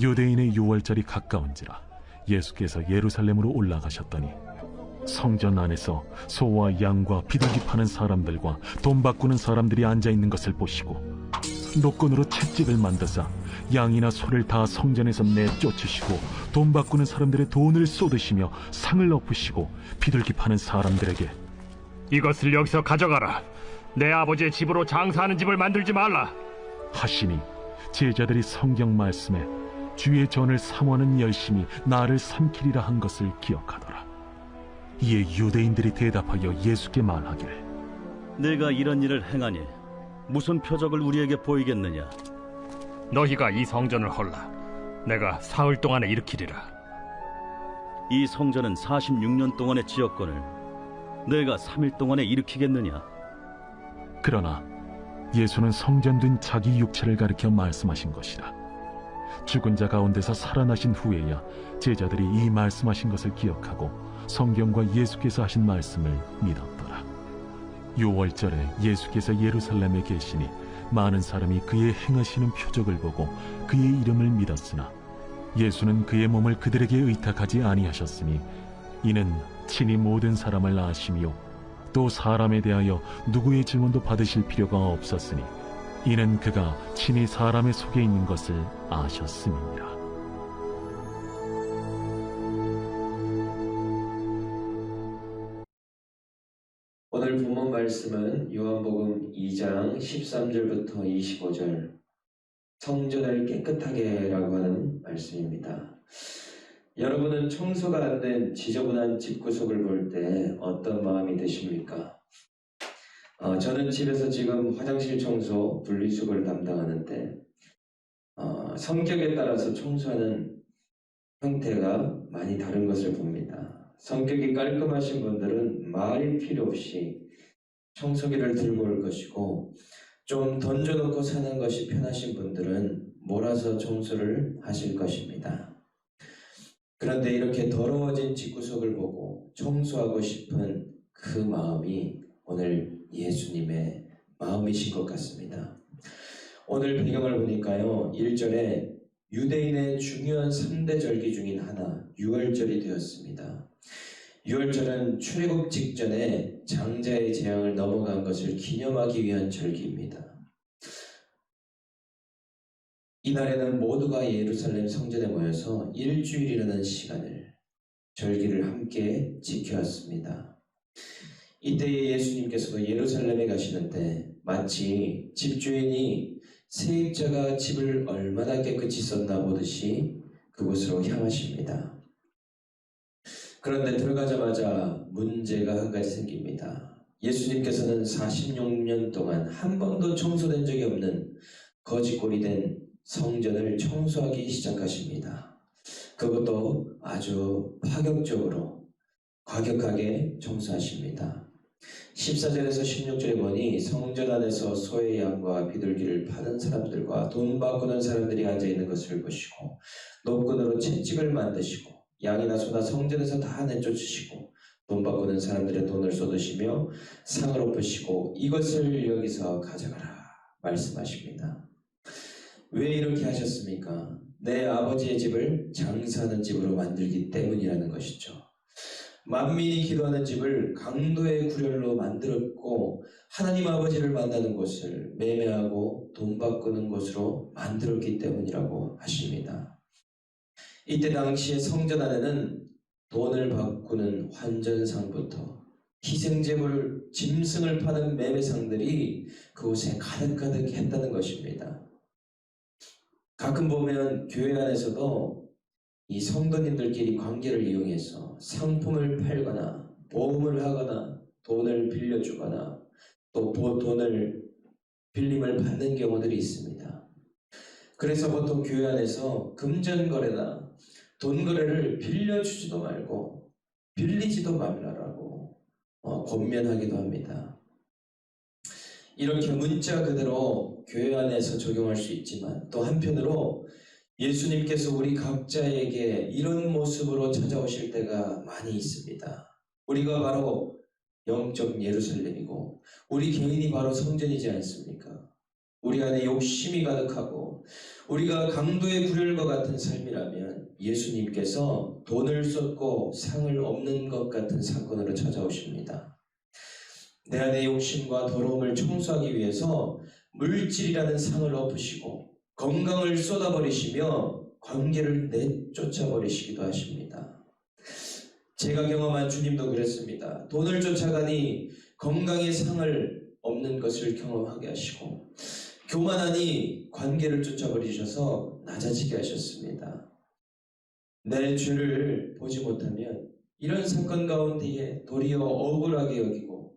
유대인의 유월절이 가까운지라 예수께서 예루살렘으로 올라가셨더니 성전 안에서 소와 양과 비둘기 파는 사람들과 돈 바꾸는 사람들이 앉아있는 것을 보시고 노건으로 채찍을 만드사 양이나 소를 다 성전에서 내쫓으시고 돈 바꾸는 사람들의 돈을 쏟으시며 상을 엎으시고 비둘기 파는 사람들에게 이것을 여기서 가져가라. 내 아버지의 집으로 장사하는 집을 만들지 말라 하시니 제자들이 성경 말씀에 주의 전을 삼원은 열심히 나를 삼키리라 한 것을 기억하더라. 이에 유대인들이 대답하여 예수께 말하기를 내가 이런 일을 행하니 무슨 표적을 우리에게 보이겠느냐? 너희가 이 성전을 헐라. 내가 사흘 동안에 일으키리라. 이 성전은 46년 동안의 지역권을 내가 3일 동안에 일으키겠느냐? 그러나 예수는 성전된 자기 육체를 가리켜 말씀하신 것이라. 죽은 자 가운데서 살아나신 후에야 제자들이 이 말씀하신 것을 기억하고 성경과 예수께서 하신 말씀을 믿었더라. 유월절에 예수께서 예루살렘에 계시니 많은 사람이 그의 행하시는 표적을 보고 그의 이름을 믿었으나 예수는 그의 몸을 그들에게 의탁하지 아니하셨으니 이는 친히 모든 사람을 아시며 또 사람에 대하여 누구의 증언도 받으실 필요가 없었으니 이는 그가 친히 사람의 속에 있는 것을 아셨음이니라. 오늘 본문 말씀은 요한복음 2장 13절부터 25절 성전을 깨끗하게 라고 하는 말씀입니다. 여러분은 청소가 안 된 지저분한 집구석을 볼 때 어떤 마음이 드십니까? 저는 집에서 지금 화장실 청소, 분리수거를 담당하는데 성격에 따라서 청소하는 형태가 많이 다른 것을 봅니다. 성격이 깔끔하신 분들은 말이 필요 없이 청소기를 들고 올 것이고 좀 던져놓고 사는 것이 편하신 분들은 몰아서 청소를 하실 것입니다. 그런데 이렇게 더러워진 집구석을 보고 청소하고 싶은 그 마음이 오늘 예수님의 마음이신 것 같습니다. 오늘 배경을 보니까요, 1절에 유대인의 중요한 3대 절기 중인 하나, 유월절이 되었습니다. 유월절은 출애굽 직전에 장자의 재앙을 넘어간 것을 기념하기 위한 절기입니다. 이날에는 모두가 예루살렘 성전에 모여서 일주일이라는 시간을 절기를 함께 지켜왔습니다. 이때에 예수님께서도 예루살렘에 가시는데 마치 집주인이 세입자가 집을 얼마나 깨끗이 썼나 보듯이 그곳으로 향하십니다. 그런데 들어가자마자 문제가 한 가지 생깁니다. 예수님께서는 46년 동안 한 번도 청소된 적이 없는 거짓골이 된 성전을 청소하기 시작하십니다. 그것도 아주 파격적으로 과격하게 청소하십니다. 14절에서 16절에 보니 성전 안에서 소의 양과 비둘기를 파는 사람들과 돈 바꾸는 사람들이 앉아있는 것을 보시고 노끈으로 채찍을 만드시고 양이나 소나 성전에서 다 내쫓으시고 돈 바꾸는 사람들의 돈을 쏟으시며 상을 엎으시고 이것을 여기서 가져가라 말씀하십니다. 왜 이렇게 하셨습니까? 내 아버지의 집을 장사하는 집으로 만들기 때문이라는 것이죠. 만민이 기도하는 집을 강도의 구렬로 만들었고 하나님 아버지를 만나는 곳을 매매하고 돈 바꾸는 곳으로 만들었기 때문이라고 하십니다. 이때 당시에 성전 안에는 돈을 바꾸는 환전상부터 희생제물, 짐승을 파는 매매상들이 그곳에 가득가득 했다는 것입니다. 가끔 보면 교회 안에서도 이 성도님들끼리 관계를 이용해서 상품을 팔거나 보험을 하거나 돈을 빌려주거나 또 돈을 빌림을 받는 경우들이 있습니다. 그래서 보통 교회 안에서 금전거래나 돈거래를 빌려주지도 말고 빌리지도 말라라고 권면하기도 합니다. 이렇게 문자 그대로 교회 안에서 적용할 수 있지만 또 한편으로 예수님께서 우리 각자에게 이런 모습으로 찾아오실 때가 많이 있습니다. 우리가 바로 영적 예루살렘이고 우리 개인이 바로 성전이지 않습니까? 우리 안에 욕심이 가득하고 우리가 강도의 굴혈과 같은 삶이라면 예수님께서 돈을 쏟고 상을 얻는 것 같은 사건으로 찾아오십니다. 내 안의 욕심과 더러움을 청소하기 위해서 물질이라는 상을 엎으시고 건강을 쏟아버리시며 관계를 내쫓아버리시기도 하십니다. 제가 경험한 주님도 그랬습니다. 돈을 쫓아가니 건강의 상을 얻는 것을 경험하게 하시고 교만하니 관계를 쫓아버리셔서 낮아지게 하셨습니다. 내 죄를 보지 못하면 이런 사건 가운데에 도리어 억울하게 여기고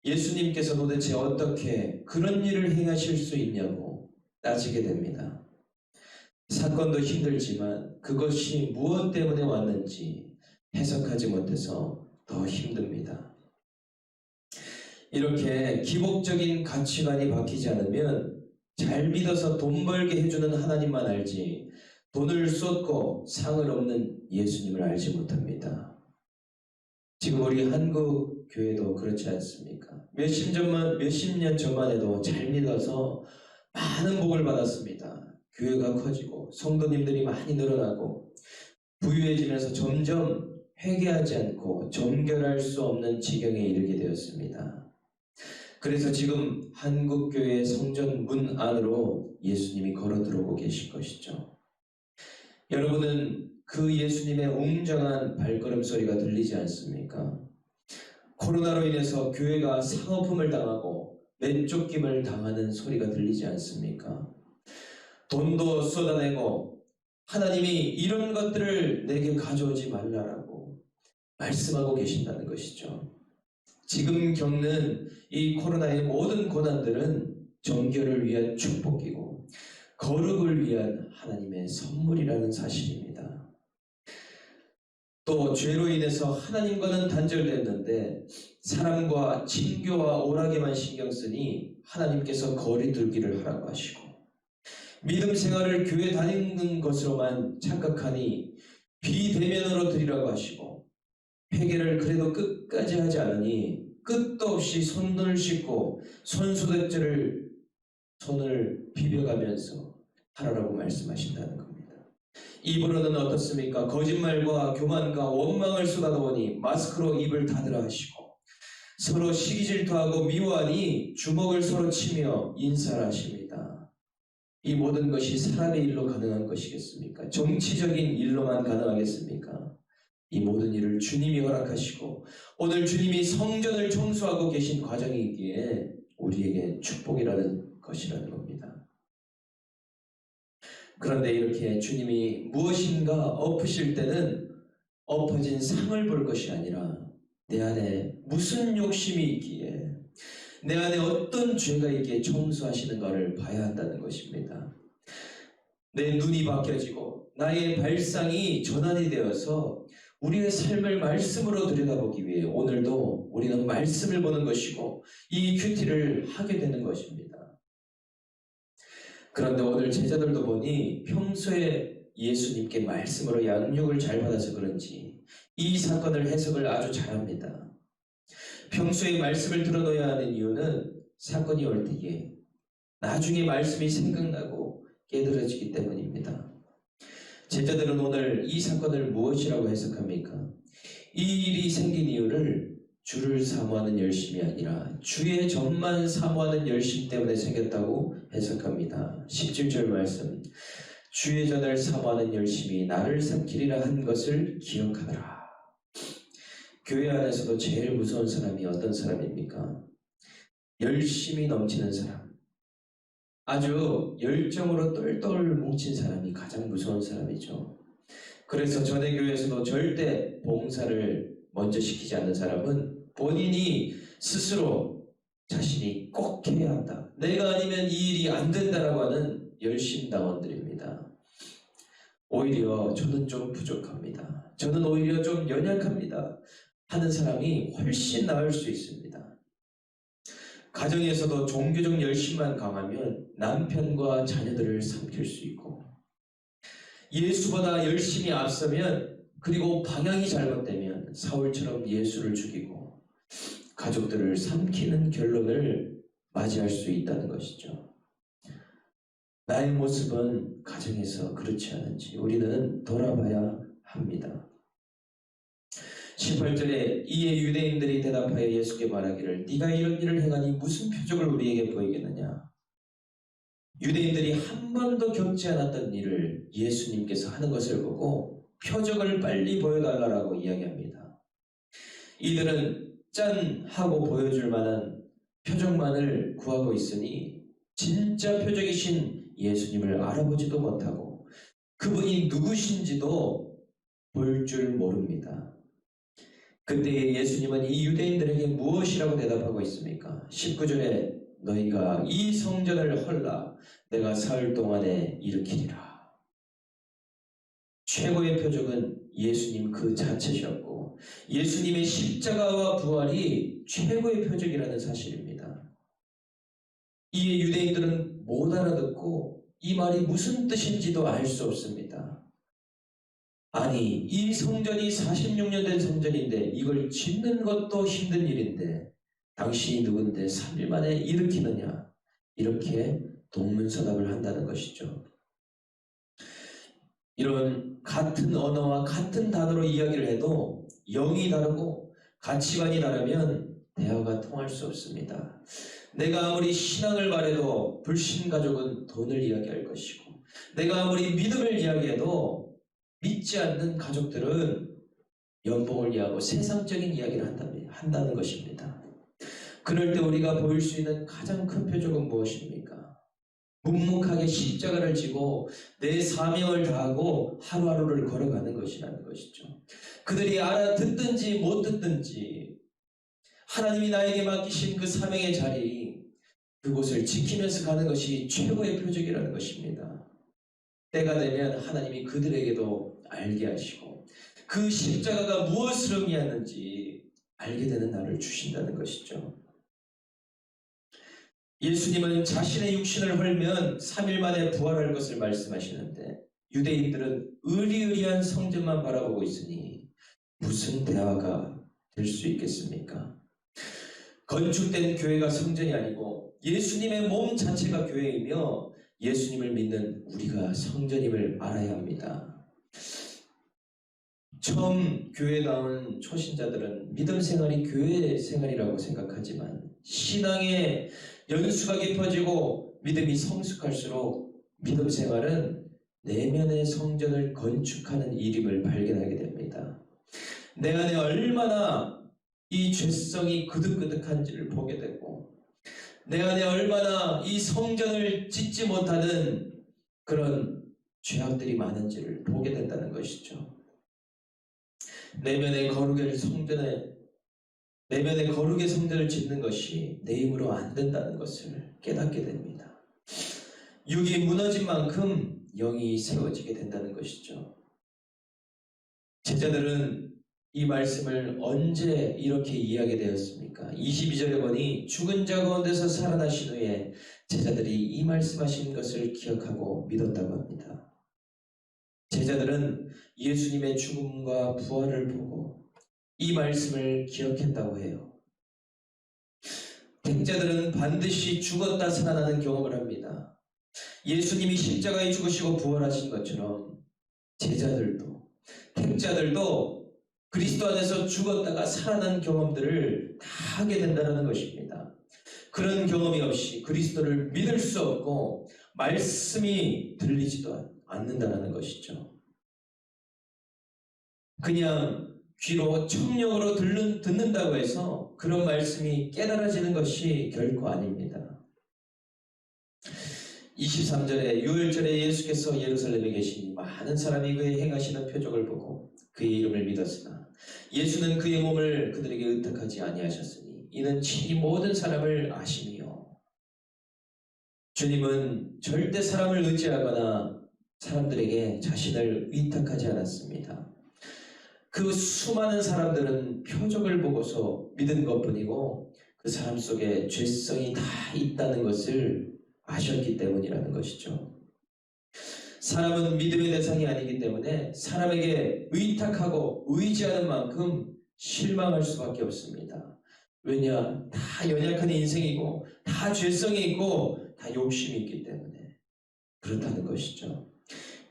예수님께서 도대체 어떻게 그런 일을 행하실 수 있냐고 따지게 됩니다. 사건도 힘들지만 그것이 무엇 때문에 왔는지 해석하지 못해서 더 힘듭니다. 이렇게 기복적인 가치관이 바뀌지 않으면 잘 믿어서 돈 벌게 해주는 하나님만 알지 돈을 쏟고 상을 얻는 예수님을 알지 못합니다. 지금 우리 한국 교회도 그렇지 않습니까? 몇십 년 전만 해도 잘 믿어서 많은 복을 받았습니다. 교회가 커지고 성도님들이 많이 늘어나고 부유해지면서 점점 회개하지 않고 정결할 수 없는 지경에 이르게 되었습니다. 그래서 지금 한국교회 성전 문 안으로 예수님이 걸어 들어오고 계신 것이죠. 여러분은 그 예수님의 웅장한 발걸음 소리가 들리지 않습니까? 코로나로 인해서 교회가 상어품을 당하고 내쫓김을 당하는 소리가 들리지 않습니까? 돈도 쏟아내고 하나님이 이런 것들을 내게 가져오지 말라라고 말씀하고 계신다는 것이죠. 지금 겪는 이 코로나의 모든 고난들은 정결을 위한 축복이고 거룩을 위한 하나님의 선물이라는 사실입니다. 또 죄로 인해서 하나님과는 단절됐는데 사람과 친교와 오락에만 신경 쓰니 하나님께서 거리 두기를 하라고 하시고 믿음 생활을 교회 다니는 것으로만 착각하니 비대면으로 드리라고 하시고 회개를 그래도 끝까지 하지 않으니 끝도 없이 손을 씻고 손소독제를 손을 비벼가면서 하라고 말씀하신다는 겁니다. 입으로는 어떻습니까? 거짓말과 교만과 원망을 쏟아놓으니 마스크로 입을 닫으라 하시고 서로 시기 질투하고 미워하니 주먹을 서로 치며 인사를 하십니다. 이 모든 것이 사람의 일로 가능한 것이겠습니까? 정치적인 일로만 가능하겠습니까? 이 모든 일을 주님이 허락하시고 오늘 주님이 성전을 청소하고 계신 과정이기에 우리에게 축복이라는 것이라는 겁니다. 그런데 이렇게 주님이 무엇인가 엎으실 때는 엎어진 상을 볼 것이 아니라 내 안에 무슨 욕심이 있기에 내 안에 어떤 죄가 있기에 청소하시는가를 봐야 한다는 것입니다. 내 눈이 바뀌어지고 나의 발상이 전환이 되어서 우리의 삶을 말씀으로 들여다보기 위해 오늘도 우리는 말씀을 보는 것이고 이 큐티를 하게 되는 것입니다. 그런데 오늘 제자들도 보니 평소에 예수님께 말씀으로 양육을 잘 받아서 그런지 이 사건을 해석을 아주 잘합니다. 평소에 말씀을 들어놓아야 하는 이유는 사건이 올 때에 나중에 말씀이 생각나고 깨달아지기 때문입니다. 제자들은 오늘 이 사건을 무엇이라고 해석합니까? 이 일이 생긴 이유를 주를 사모하는 열심이 아니라 주의 전만 사모하는 열심 때문에 생겼다고 해석합니다. 17절 말씀, 주의 전을 사모하는 열심이 나를 삼키리라 한 것을 기억하더라. 교회 안에서도 제일 무서운 사람이 어떤 사람입니까? 열심이 넘치는 사람, 아주 열정으로 똘똘 뭉친 사람이 가장 무서운 사람이죠. 그래서 전에 교회에서도 절대 봉사를 먼저 시키지 않는 사람은 본인이 스스로 자신이 꼭 해야 한다, 내가 아니면 이 일이 안 된다라고 하는 열심당원들입니다. 오히려 저는 좀 부족합니다, 저는 오히려 좀 연약합니다 하는 사람이 훨씬 나을 수 있습니다. 가정에서도 종교적 열심만 강하면 남편과 자녀들을 삼킬 수 있고, 예수보다 열심히 앞서면, 그리고 방향이 잘못되면 사울처럼 예수를 죽이고 가족들을 삼키는 결론을 맞이할 수 있다는 것이죠. 나의 모습은 가정에서 그렇지 않은지 우리는 돌아봐야 합니다. 18절에 이에 유대인들이 대답하여 예수께 말하기를 네가 이런 일을 행하니 무슨 표적을 우리에게 보이겠느냐. 유대인들이 한 번도 겪지 않았던 일을 예수님께서 하는 것을 보고 표적을 빨리 보여달라고 이야기합니다. 이들은 짠 하고 보여줄 만한 표적만을 구하고 있으니 진짜 표적이신 예수님을 알아보지도 못하고 그분이 누구신지도 볼 줄 모릅니다. 그때 예수님은 이 유대인들에게 무엇이라고 대답하고 있습니까? 19절에 너희가 이 성전을 헐라 내가 사흘 동안에 일으키리라. 최고의 표적은 예수님 그 자체셨고 예수님의 십자가와 부활이 최고의 표적이라는 사실입니다. 이에 유대인들은 못 알아듣고 이 말이 무슨 뜻인지도 알 수 없습니다. 아니, 이 성전이 46년 된 성전인데 이걸 짓는 것도 힘든 일인데 당신이 누군데 3일 만에 일으키느냐, 이렇게 동문서답을 한다는 것이죠. 이런 같은 언어와 같은 단어로 이야기를 해도 영이 다르고 가치관이 다르면 대화가 통할 수 없습니다. 내가 아무리 신앙을 말해도 불신가족은 돈을 이야기할 것이고 내가 아무리 믿음을 이야기해도 믿지 않는 가족들은 연봉을 이야기하고 세상적인 이야기를 한다는 것입니다. 그럴 때 우리가 보일 수 있는 가장 큰 표적은 무엇입니까? 묵묵하게 십자가를 지고 내 사명을 다하고 하루하루를 걸어가는 것이라는 것이죠. 그들이 알아듣든지 못 듣든지 하나님이 나에게 맡기신 그 사명의 자리, 그곳을 지키면서 가는 것이 최고의 표적이라는 것입니다. 때가 되면 하나님이 그들에게도 알게 하시고 그 십자가가 무엇을 의미하는지 알게 되는 날을 주신다는 것이죠. 예수님은 자신의 육신을 헐면 3일 만에 부활할 것을 말씀하시는데 유대인들은 의리의리한 성전만 바라보고 있으니 무슨 대화가 될 수 있겠습니까? 건축된 교회가 성전이 아니고 예수님의 몸 자체가 교회이며 예수님을 믿는 우리가 성전임을 알아야 합니다. 처음 교회 나온 초신자들은 믿음 생활이 교회 생활이라고 생각하지만 신앙의 연수가 깊어지고 믿음이 성숙할수록 믿음 생활은 내면의 성전을 건축하는 일임을 발견하게 됩니다. 내 안에 얼마나 이 죄성이 그득그득한지를 보게 되고 내 안에 얼마나 이 성전을 짓지 못하는 그런 죄악들이 많은지를 보게 된다는 것이죠. 내면의 거룩의 성전을 짓는 것이 내 힘으로 안 된다는 것을 깨닫게 됩니다. 육이 무너진 만큼 영이 세워지게 된다는 것이죠. 제자들은 이 말씀을 언제 이렇게 이해하게 되었습니까? 22절에 보니 죽은 자 가운데서 살아나신 후에 제자들이 이 말씀하신 것을 기억하고 믿었다고 합니다. 제자들은 예수님의 죽음과 부활을 보고 이 말씀을 기억했다고 해요. 택자들은 반드시 죽었다 살아나는 경험을 합니다. 예수님이 십자가에 죽으시고 부활하신 것처럼 제자들도 택자들도 그리스도 안에서 죽었다가 살아난 경험들을 다 하게 된다는 것입니다. 그런 경험이 없이 그리스도를 믿을 수 없고 말씀이 들리지도 않는다는 것이죠. 그냥 귀로 청력으로 듣는다고 해서 그런 말씀이 깨달아지는 것이 결코 아닙니다. 23절에 유월절에 예수께서 예루살렘에 계시니 많은 사람이 그의 행하시는 표적을 보고 그의 이름을 믿었으나 예수는 그의 몸을 그들에게 의탁하지 아니하셨으니 이는 친히 모든 사람을 아심이요. 주님은 절대 사람을 의지하거나 사람들에게 자신을 위탁하지 않았습니다. 그 수많은 사람들은 표적을 보고서 믿은 것뿐이고 그 사람 속에 죄성이 다 있다는 것을 아셨기 때문이라는 것이죠. 사람은 믿음의 대상이 아니기 때문에 사람에게 의탁하고 의지하는 만큼 실망할 수밖에 없습니다. 왜냐? 다 연약한 인생이고 다 죄성이 있고 다 욕심이 있기 때문에. 그렇다는 것이죠.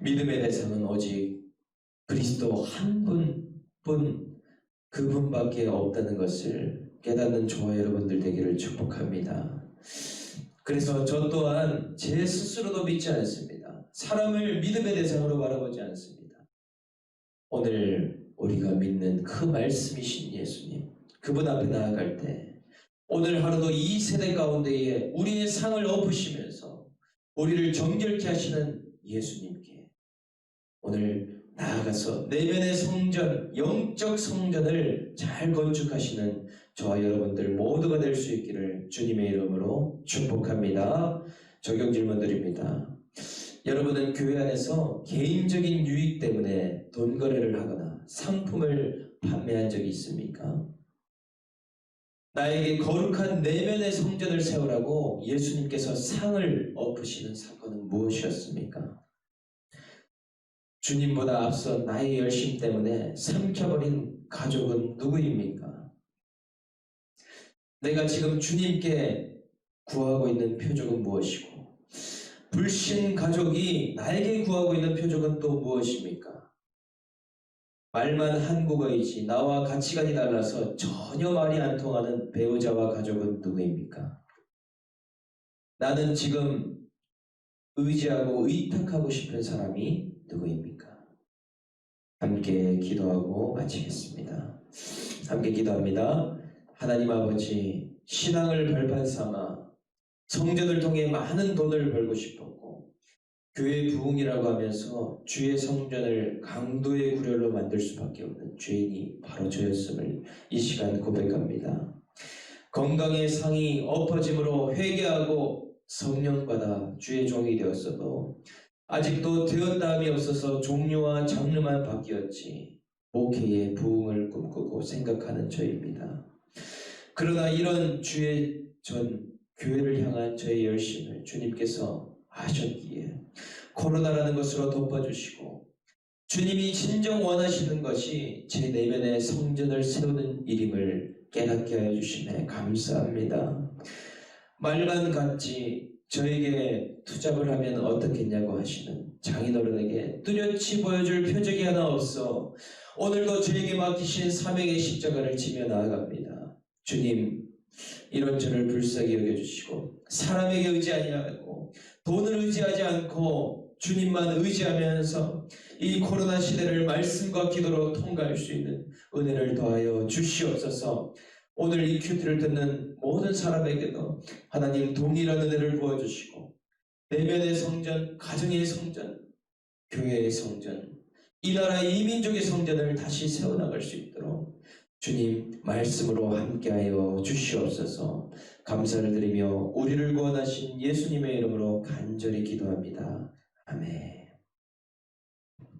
믿음의 대상은 오직 그리스도 한 분뿐 그분밖에 없다는 것을 깨닫는 저와 여러분들 되기를 축복합니다. 그래서 저 또한 제 스스로도 믿지 않습니다. 사람을 믿음의 대상으로 바라보지 않습니다. 오늘 우리가 믿는 그 말씀이신 예수님, 그분 앞에 나아갈 때 오늘 하루도 이 세대 가운데에 우리의 상을 엎으시면서 우리를 정결케 하시는 예수님께 오늘 나아가서 내면의 성전, 영적 성전을 잘 건축하시는 저와 여러분들 모두가 될 수 있기를 주님의 이름으로 축복합니다. 적용 질문 드립니다. 여러분은 교회 안에서 개인적인 유익 때문에 돈 거래를 하거나 상품을 판매한 적이 있습니까? 나에게 거룩한 내면의 성전을 세우라고 예수님께서 상을 엎으시는 사건은 무엇이었습니까? 주님보다 앞서 나의 열심 때문에 삼켜버린 가족은 누구입니까? 내가 지금 주님께 구하고 있는 표적은 무엇이고 불신 가족이 나에게 구하고 있는 표적은 또 무엇입니까? 말만 한국어이지 나와 가치관이 달라서 전혀 말이 안 통하는 배우자와 가족은 누구입니까? 나는 지금 의지하고 의탁하고 싶은 사람이 누구입니까? 함께 기도하고 마치겠습니다. 함께 기도합니다. 하나님 아버지, 신앙을 발판 삼아 성전을 통해 많은 돈을 벌고 싶었고 교회 부흥이라고 하면서 주의 성전을 강도의 구렬로 만들 수밖에 없는 죄인이 바로 저였음을 이 시간 고백합니다. 건강의 상이 엎어짐으로 회개하고 성령받아 주의 종이 되었어도 아직도 되었다함이 없어서 종류와 장르만 바뀌었지 목회의 부흥을 꿈꾸고 생각하는 저입니다. 그러나 이런 주의 전 교회를 향한 저의 열심을 주님께서 아셨기에 코로나라는 것으로 덮어주시고 주님이 진정 원하시는 것이 제 내면의 성전을 세우는 일임을 깨닫게 하여 주심에 감사합니다. 말만 같지 저에게 투잡을 하면 어떻겠냐고 하시는 장인어른에게 뚜렷이 보여줄 표적이 하나 없어 오늘도 저에게 맡기신 사명의 십자가를 지며 나아갑니다. 주님, 이런 저를 불쌍히 여겨주시고 사람에게 의지하지 않고 돈을 의지하지 않고 주님만 의지하면서 이 코로나 시대를 말씀과 기도로 통과할 수 있는 은혜를 더하여 주시옵소서. 오늘 이 큐티를 듣는 모든 사람에게도 하나님 동일한 은혜를 부어주시고 내면의 성전, 가정의 성전, 교회의 성전, 이 나라의 이 민족의 성전을 다시 세워나갈 수 있도록 주님 말씀으로 함께하여 주시옵소서. 감사를 드리며 우리를 구원하신 예수님의 이름으로 간절히 기도합니다. 아멘.